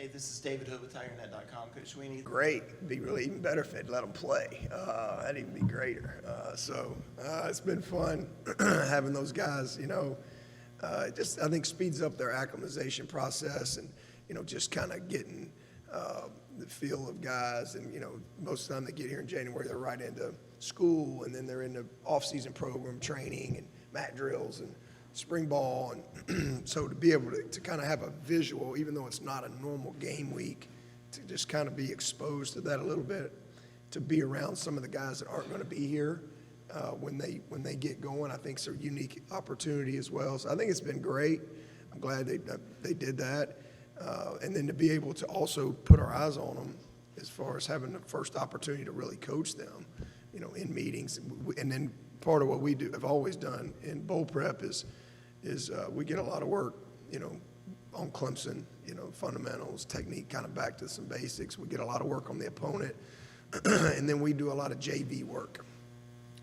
Hey, this is David Heupel, CUTigers.com. Coach Swinney. Great. It'd be really even better if they'd let them play. That'd even be greater. It's been fun having those guys, it just, I think, speeds up their acclimatization process and, just kind of getting the feel of guys. And, most of the time they get here in January, they're right into school, and then they're in the off-season program training and mat drills and spring ball. And so to be able to kind of have a visual, even though it's not a normal game week, to just kind of be exposed to that a little bit, to be around some of the guys that aren't going to be here when they get going, I think it's a unique opportunity as well. So I think it's been great. I'm glad they did that. And then to be able to also put our eyes on them as far as having the first opportunity to really coach them, in meetings. And then part of what we do, have always done in bowl prep is we get a lot of work, on Clemson, fundamentals, technique, kind of back to some basics. We get a lot of work on the opponent, and then we do a lot of JV work.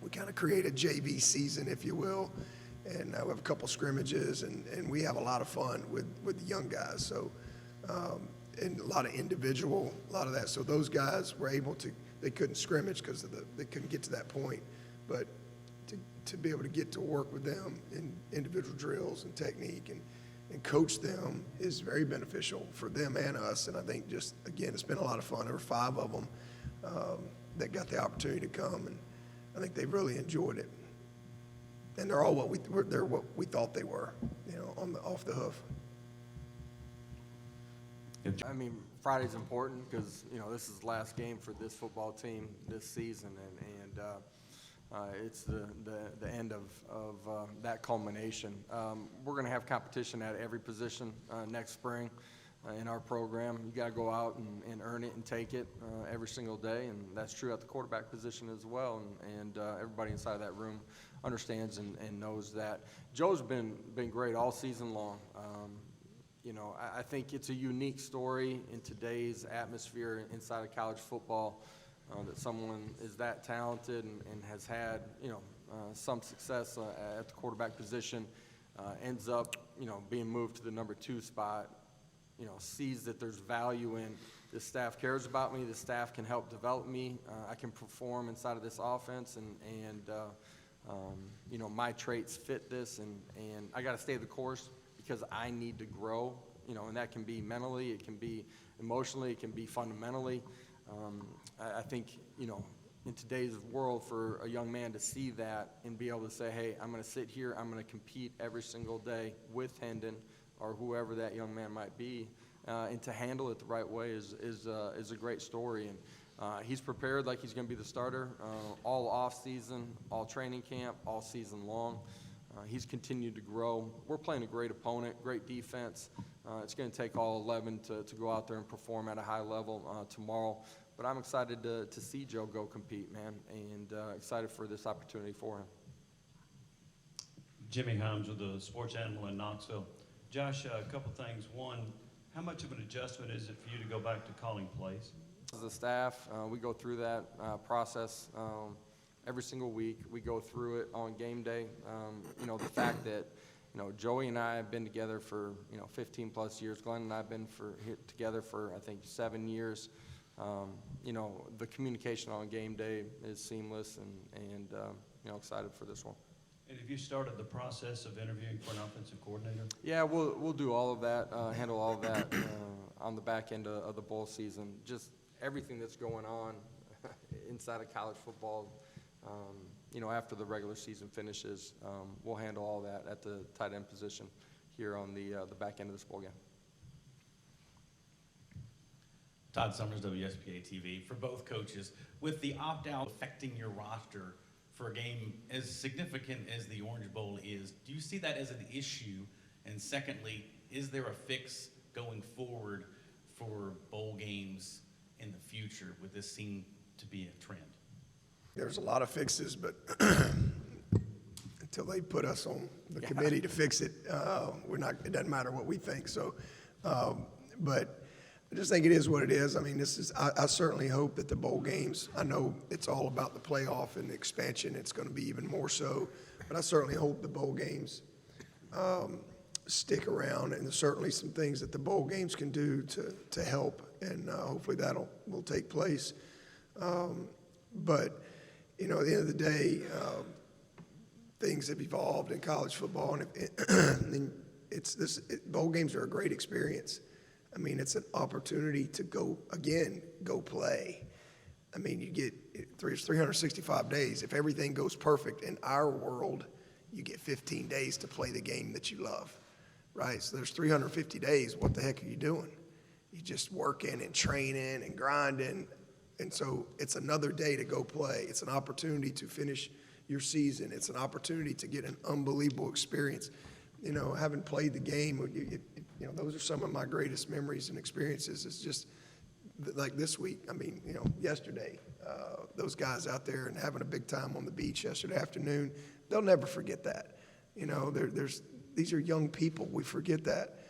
We kind of create a JV season, if you will, and we have a couple scrimmages, and we have a lot of fun with the young guys. So, and a lot of a lot of that. So those guys were able to, they couldn't scrimmage because they couldn't get to that point, but to be able to get to work with them in individual drills and technique and coach them is very beneficial for them and us. And I think just, again, it's been a lot of fun. There were 5 of them that got the opportunity to come, and I think they really enjoyed it. And they're all what we thought they were, off the hoof. I mean, Friday's important because, this is the last game for this football team this season, and it's the end of that culmination. We're going to have competition at every position next spring in our program. You got to go out and earn it and take it every single day, and that's true at the quarterback position as well. And everybody inside that room understands and knows that. Joe's been great all season long. I think it's a unique story in today's atmosphere inside of college football. That someone is that talented and has had, some success at the quarterback position, ends up, being moved to the number 2 spot, sees that there's value in the staff cares about me, the staff can help develop me, I can perform inside of this offense, and my traits fit this, and I got to stay the course because I need to grow, and that can be mentally, it can be emotionally, it can be fundamentally. I think, in today's world, for a young man to see that and be able to say, hey, I'm going to sit here, I'm going to compete every single day with Hendon or whoever that young man might be, and to handle it the right way is a great story. And he's prepared like he's going to be the starter all off season, all training camp, all season long. He's continued to grow. We're playing a great opponent, great defense. It's going to take all 11 to go out there and perform at a high level tomorrow. But I'm excited to see Joe go compete, man, and excited for this opportunity for him. Jimmy Himes with the Sports Animal in Knoxville. Josh, a couple things. One, how much of an adjustment is it for you to go back to calling plays? As a staff, we go through that process every single week. We go through it on game day. The fact that, Joey and I have been together for, 15 plus years. Glenn and I have been together for, I think, 7 years. The communication on game day is seamless, and excited for this one. And have you started the process of interviewing for an offensive coordinator? Yeah, we'll do all of that, handle all of that on the back end of the bowl season. Just everything that's going on inside of college football, after the regular season finishes, we'll handle all that at the tight end position here on the back end of this bowl game. Todd Summers, WSPA TV. For both coaches, with the opt-out affecting your roster for a game as significant as the Orange Bowl is, do you see that as an issue? And secondly, is there a fix going forward for bowl games in the future? Would this seem to be a trend? There's a lot of fixes, but until they put us on the committee to fix it, it doesn't matter what we think. So, but I just think it is what it is. I mean, I certainly hope that the bowl games, I know it's all about the playoff and the expansion. It's going to be even more so. But I certainly hope the bowl games stick around, and there's certainly some things that the bowl games can do to help, and hopefully will take place. But you know, at the end of the day, things have evolved in college football, and bowl games are a great experience. I mean, it's an opportunity to go play. I mean, you get 365 days. If everything goes perfect in our world, you get 15 days to play the game that you love, right? So there's 350 days. What the heck are you doing? You just working and training and grinding. And so it's another day to go play. It's an opportunity to finish your season. It's an opportunity to get an unbelievable experience. You know, having played the game, you know, those are some of my greatest memories and experiences. It's just like this week. I mean, you know, yesterday, those guys out there and having a big time on the beach yesterday afternoon, they'll never forget that. You know, these are young people. We forget that.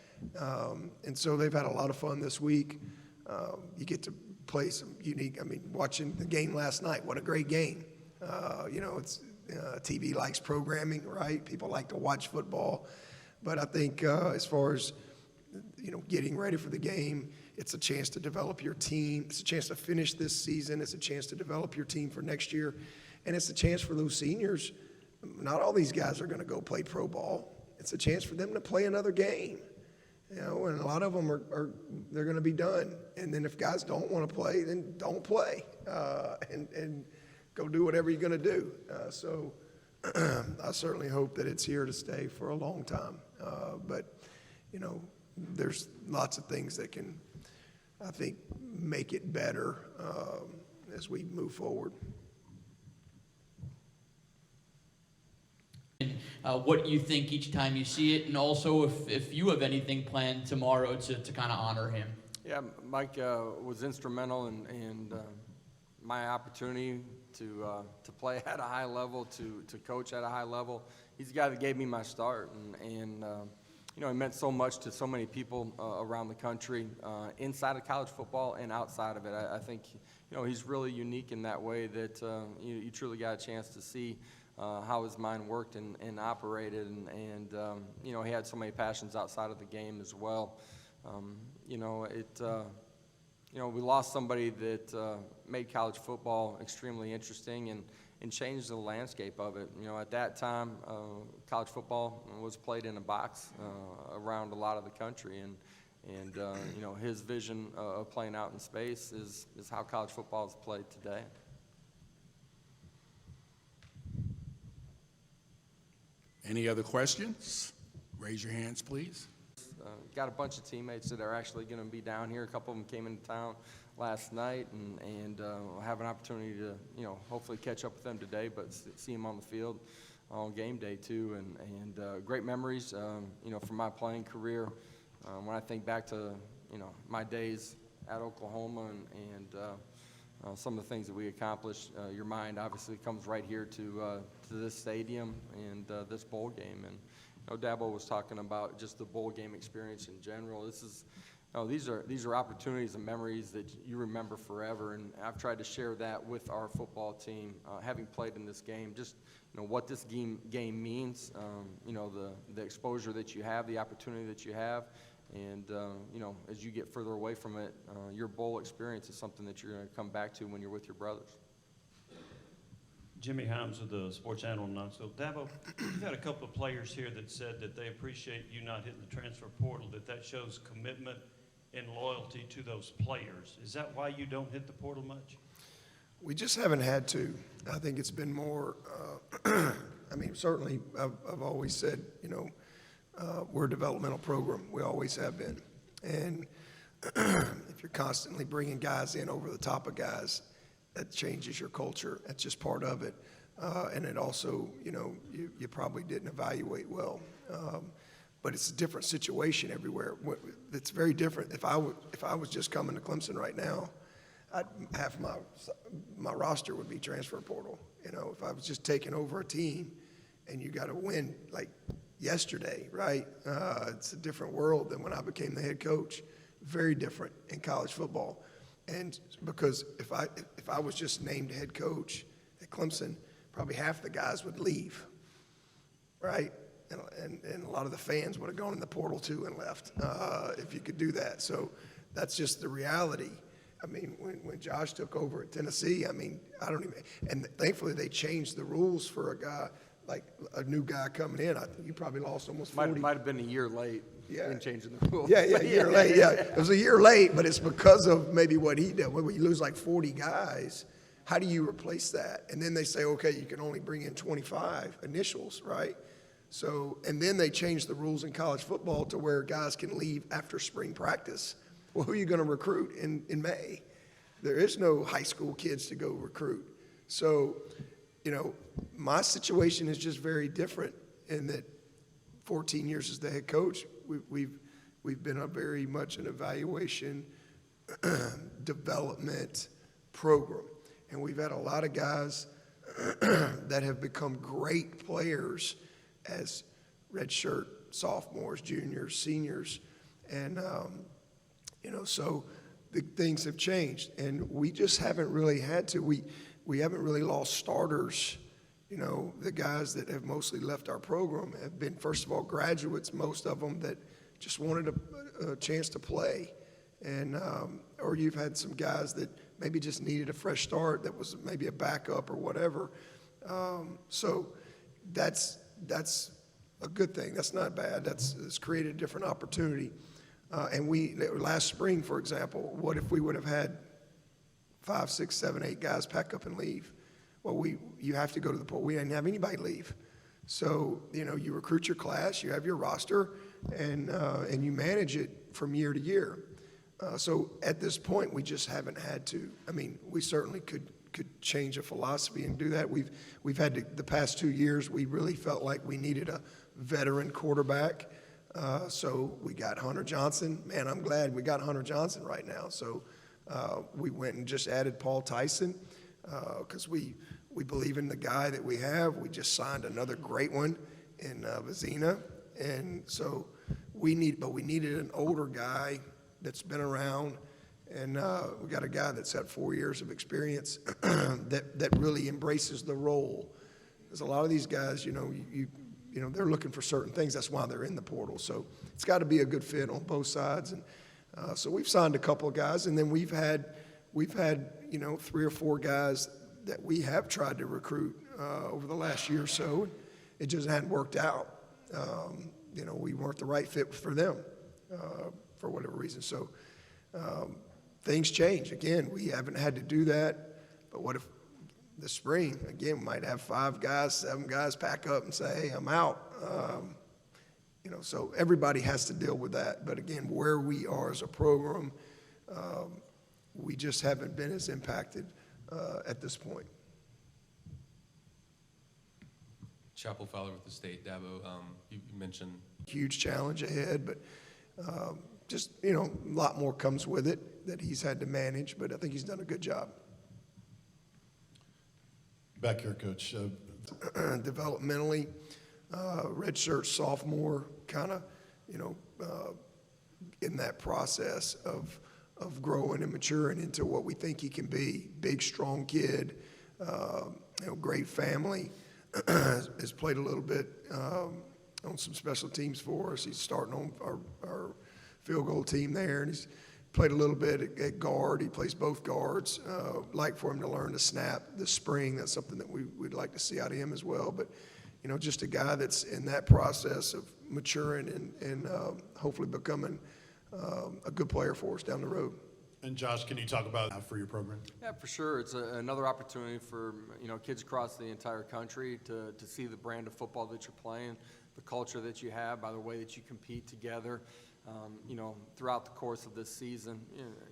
And so they've had a lot of fun this week. You get to play some unique, I mean, watching the game last night, what a great game. You know, it's TV likes programming, right? People like to watch football. But I think as far as, you know, getting ready for the game, it's a chance to develop your team. It's a chance to finish this season. It's a chance to develop your team for next year. And it's a chance for those seniors. Not all these guys are going to go play pro ball. It's a chance for them to play another game. You know, and a lot of them they're going to be done. And then if guys don't want to play, then don't play, and go do whatever you're going to do. So I certainly hope that it's here to stay for a long time. But, you know, there's lots of things that can, I think, make it better as we move forward. What you think each time you see it, and also if you have anything planned tomorrow to kind of honor him. Yeah, Mike was instrumental in my opportunity to play at a high level, to coach at a high level. He's the guy that gave me my start, and you know, he meant so much to so many people around the country, inside of college football and outside of it. I think, you know, he's really unique in that way that you truly got a chance to see how his mind worked and operated, and you know, he had so many passions outside of the game as well. You know, you know, we lost somebody that made college football extremely interesting and changed the landscape of it. You know, at that time, college football was played in a box around a lot of the country, and you know, his vision of playing out in space is how college football is played today. Any other questions? Raise your hands, please. Got a bunch of teammates that are actually going to be down here. A couple of them came into town last night, and we'll have an opportunity to, you know, hopefully catch up with them today, but see them on the field on game day too. And great memories, you know, from my playing career. When I think back to, you know, my days at Oklahoma and some of the things that we accomplished, your mind obviously comes right here to this stadium and this bowl game. And you know, Dabo was talking about just the bowl game experience in general. This is, you know, these are opportunities and memories that you remember forever. And I've tried to share that with our football team, having played in this game. Just, you know, what this game means. You know, the exposure that you have, the opportunity that you have. And, you know, as you get further away from it, your bowl experience is something that you're going to come back to when you're with your brothers. Jimmy Himes with the Sports Animal in Knoxville. Dabo, you've had a couple of players here that said that they appreciate you not hitting the transfer portal, that shows commitment and loyalty to those players. Is that why you don't hit the portal much? We just haven't had to. I think it's been more, I mean, certainly I've always said, you know, we're a developmental program. We always have been. And if you're constantly bringing guys in over the top of guys, that changes your culture. That's just part of it. And it also, you know, you probably didn't evaluate well. But it's a different situation everywhere. It's very different. If I was just coming to Clemson right now, half my roster would be transfer portal. You know, if I was just taking over a team and you got to win like yesterday, right? It's a different world than when I became the head coach. Very different in college football. And because if I was just named head coach at Clemson, probably half the guys would leave, right? and a lot of the fans would have gone in the portal too and left if you could do that. So that's just the reality. I mean, when Josh took over at Tennessee, I mean, I don't even, and thankfully they changed the rules for a guy, like a new guy coming in. I think you probably lost almost 40. Might have been a year late in changing the rules. Yeah, a year late, yeah. It was a year late, but it's because of maybe what he did. When you lose like 40 guys, how do you replace that? And then they say, okay, you can only bring in 25 initials, right? So, and then they changed the rules in college football to where guys can leave after spring practice. Well, who are you going to recruit in May? There is no high school kids to go recruit. So, you know, my situation is just very different in that 14 years as the head coach, we've been a very much an evaluation development program. And we've had a lot of guys that have become great players as redshirt sophomores, juniors, seniors. And, you know, so the things have changed. And we just haven't really had to. We haven't really lost starters. You know, the guys that have mostly left our program have been, first of all, graduates, most of them that just wanted a chance to play. And, or you've had some guys that maybe just needed a fresh start that was maybe a backup or whatever. So that's a good thing. That's not bad. It's created a different opportunity. And last spring, for example, what if we would have had 5, 6, 7, 8 guys pack up and leave? Well, you have to go to the poll. We didn't have anybody leave. So, you know, you recruit your class, you have your roster, and you manage it from year to year. So at this point, we just haven't had to. I mean, we certainly could change a philosophy and do that. We've had the past 2 years, we really felt like we needed a veteran quarterback. So we got Hunter Johnson. Man, I'm glad we got Hunter Johnson right now. So we went and just added Paul Tyson because we believe in the guy that we have. We just signed another great one in Vizina. And so we needed an older guy that's been around. And we got a guy that's had 4 years of experience that really embraces the role. Because a lot of these guys, you know, they're looking for certain things. That's why they're in the portal. So it's got to be a good fit on both sides. And so we've signed a couple of guys, and then we've had 3 or 4 guys that we have tried to recruit over the last year or so. It just hadn't worked out. You know, we weren't the right fit for them for whatever reason. So things change. Again, we haven't had to do that. But what if this spring, again, we might have 5 guys, 7 guys pack up and say, hey, I'm out. You know, so everybody has to deal with that. But again, where we are as a program, we just haven't been as impacted at this point. Chapel Fowler with the state. Dabo, you mentioned Huge challenge ahead, but just, you know, a lot more comes with it that he's had to manage, but I think he's done a good job. Back here, Coach. Developmentally, redshirt sophomore, kind of, you know, in that process of growing and maturing into what we think he can be. Big, strong kid, you know, great family. Has played a little bit on some special teams for us. He's starting on our field goal team there, and he's played a little bit at guard. He plays both guards. Like for him to learn to snap this spring. That's something that we'd like to see out of him as well. But, you know, just a guy that's in that process of maturing and hopefully becoming a good player for us down the road. And Josh, can you talk about that for your program? Yeah, for sure. It's another opportunity for, you know, kids across the entire country to see the brand of football that you're playing, the culture that you have, by the way that you compete together. You know, throughout the course of this season,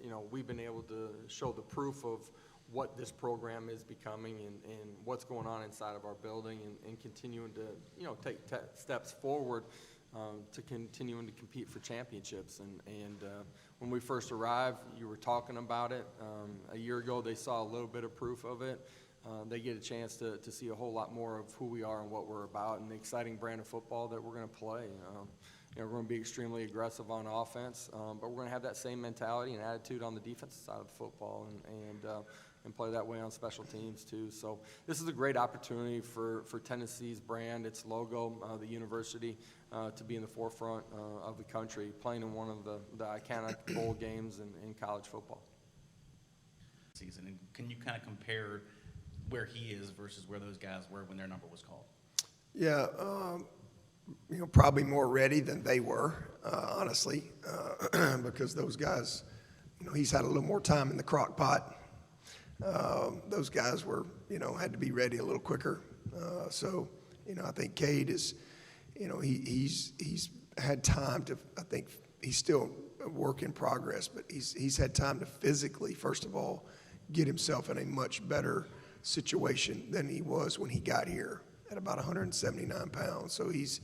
you know, we've been able to show the proof of what this program is becoming and what's going on inside of our building and continuing to, you know, take steps forward to continuing to compete for championships. And when we first arrived, you were talking about it. A year ago, they saw a little bit of proof of it. They get a chance to see a whole lot more of who we are and what we're about and the exciting brand of football that we're going to play. You know, we're going to be extremely aggressive on offense, but we're going to have that same mentality and attitude on the defensive side of the football. And and play that way on special teams too. So this is a great opportunity for Tennessee's brand, its logo, the university, to be in the forefront of the country, playing in one of the iconic bowl games in college football. Season, and can you kind of compare where he is versus where those guys were when their number was called? Yeah, probably more ready than they were, honestly, because those guys, he's had a little more time in the crock pot. Those guys were, had to be ready a little quicker. So, I think Cade is, he's had time to, I think he's still a work in progress, but he's had time to physically, first of all, get himself in a much better situation than he was when he got here at about 179 pounds. So he's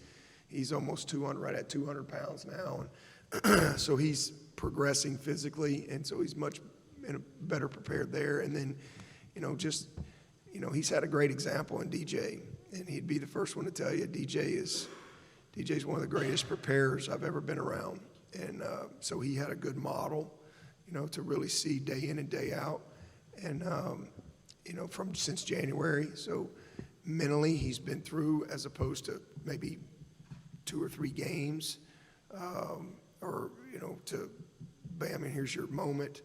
almost 200, right at 200 pounds now. And so he's progressing physically, and so he's much better prepared there. And then, he's had a great example in DJ, and he'd be the first one to tell you DJ's one of the greatest preparers I've ever been around. And so he had a good model, to really see day in and day out. And, since January. So mentally he's been through, as opposed to maybe 2 or 3 games, or, to bam, and here's your moment.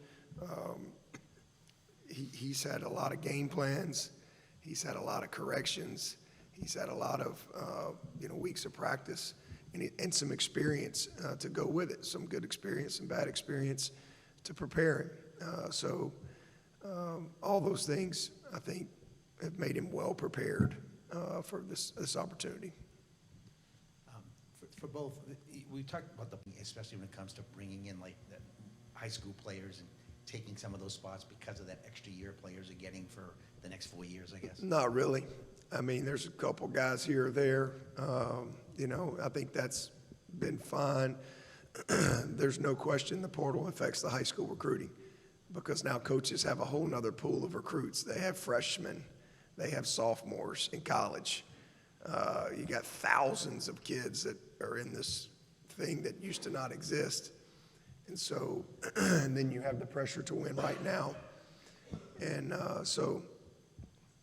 He's had a lot of game plans. He's had a lot of corrections. He's had a lot of, weeks of practice and some experience to go with it, some good experience and bad experience to prepare him. All those things, I think, have made him well prepared for this opportunity. For both, we talked about especially when it comes to bringing in like the high school players and taking some of those spots because of that extra year players are getting for the next 4 years, I guess. Not really. I mean, there's a couple guys here or there. I think that's been fine. There's no question the portal affects the high school recruiting, because now coaches have a whole nother pool of recruits. They have freshmen, they have sophomores in college. You got thousands of kids that are in this thing that used to not exist. And so, and then you have the pressure to win right now. And so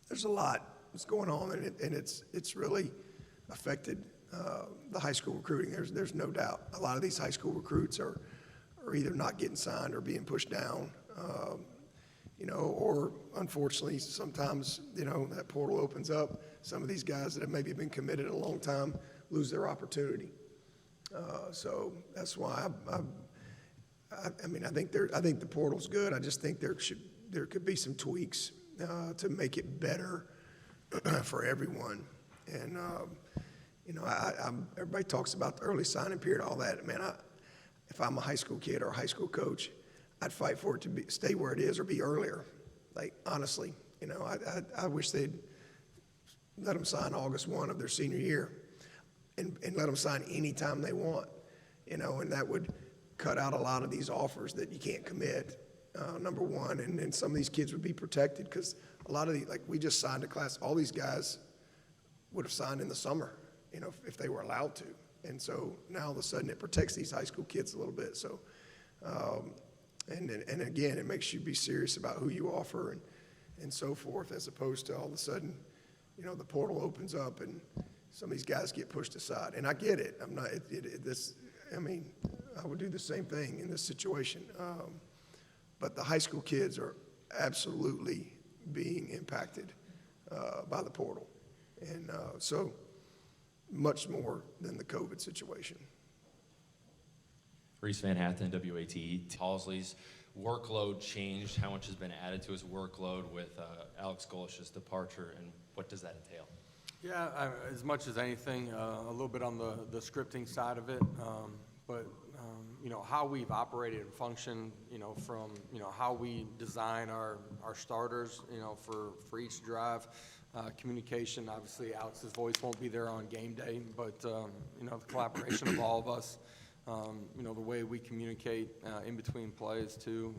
there's a lot that's going on, and it's really affected the high school recruiting. There's no doubt. A lot of these high school recruits are either not getting signed or being pushed down. Or unfortunately, sometimes, that portal opens up. Some of these guys that have maybe been committed a long time lose their opportunity. So that's why I think the portal's good. I just think there could be some tweaks to make it better for everyone. And everybody talks about the early signing period, all that. Man, if I'm a high school kid or a high school coach, I'd fight for it to stay where it is or be earlier. Like, honestly, I wish they'd let them sign August 1 of their senior year and let them sign any time they want, and that would cut out a lot of these offers that you can't commit, number one. And then some of these kids would be protected, because a lot of we just signed a class, all these guys would have signed in the summer, if they were allowed to. And so now all of a sudden it protects these high school kids a little bit. So, and again, it makes you be serious about who you offer and so forth, as opposed to all of a sudden, the portal opens up and some of these guys get pushed aside. And I get it. I'm not, I would do the same thing in this situation. But the high school kids are absolutely being impacted by the portal. And so much more than the COVID situation. Reese Van Hatten, WATE. Halsley's workload changed. How much has been added to his workload with Alex Golish's departure, and what does that entail? Yeah, as much as anything, a little bit on the scripting side of it, but how we've operated and functioned, from how we design our starters, for each drive. Communication, obviously Alex's voice won't be there on game day, but the collaboration of all of us, the way we communicate in between plays too.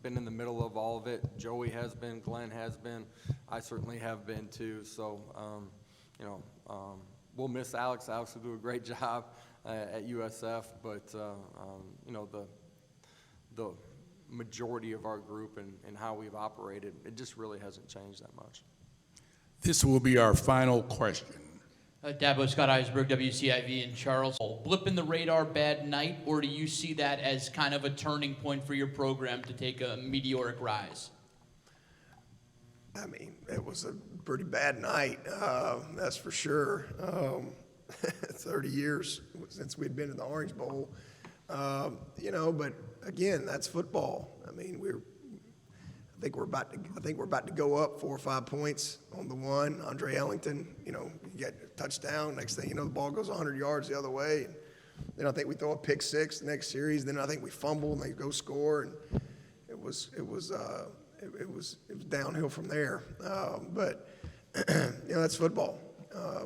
Been in the middle of all of it. Joey has been, Glenn has been, I certainly have been too. So, we'll miss Alex. Alex will do a great job at USF, but the majority of our group and how we've operated. It just really hasn't changed that much. This will be our final question. Dabo, Scott Eisberg, WCIV in Charles. Blip in the radar, bad night, or do you see that as kind of a turning point for your program to take a meteoric rise? I mean, it was a pretty bad night, that's for sure. 30 years since we'd been in the Orange Bowl. You know, but again, that's football. I mean, I think we're about to go up 4 or 5 points on the one. Andre Ellington, you know, you get a touchdown. Next thing you know, the ball goes 100 yards the other way. And then I think we throw a pick six the next series. Then I think we fumble and they go score, and it was downhill from there. But you know, that's football.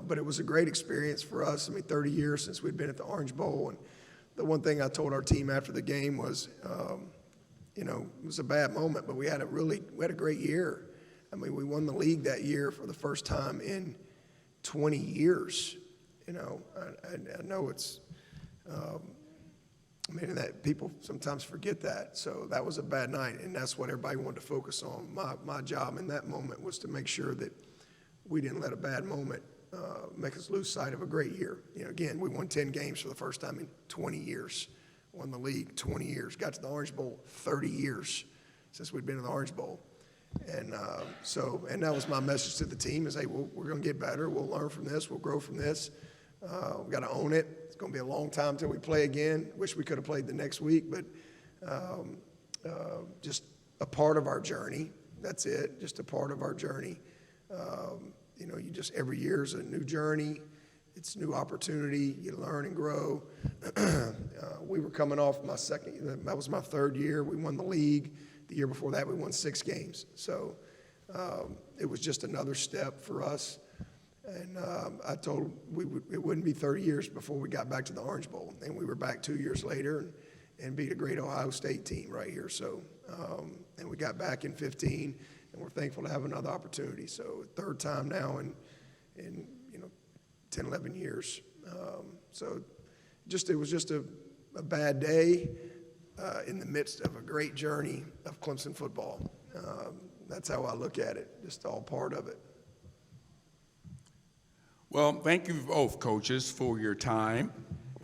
But it was a great experience for us. I mean, 30 years since we'd been at the Orange Bowl, and the one thing I told our team after the game was, you know, it was a bad moment, but we had a great year. I mean, we won the league that year for the first time in 20 years. You know, I know it's, I mean, that people sometimes forget that. So that was a bad night, and that's what everybody wanted to focus on. My job in that moment was to make sure that we didn't let a bad moment make us lose sight of a great year. You know, again, we won 10 games for the first time in 20 years. Won the league 20 years. Got to the Orange Bowl 30 years since we'd been in the Orange Bowl. And and that was my message to the team is, hey, we're going to get better. We'll learn from this. We'll grow from this. We've got to own it. It's going to be a long time until we play again. Wish we could have played the next week, but just a part of our journey. That's it, just a part of our journey. You know, every year is a new journey. It's a new opportunity. You learn and grow. We were coming off that was my third year. We won the league. The year before that, we won 6 games. So it was just another step for us. And I told it wouldn't be 30 years before we got back to the Orange Bowl. And we were back 2 years later and beat a great Ohio State team right here. So, and we got back in 15, and we're thankful to have another opportunity. So third time now in 10, 11 years. So it was just a bad day in the midst of a great journey of Clemson football. That's how I look at it, just all part of it. Well, thank you both, coaches, for your time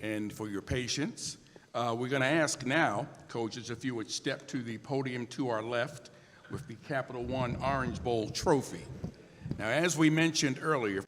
and for your patience. We're going to ask now, coaches, if you would step to the podium to our left with the Capital One Orange Bowl trophy. Now, as we mentioned earlier,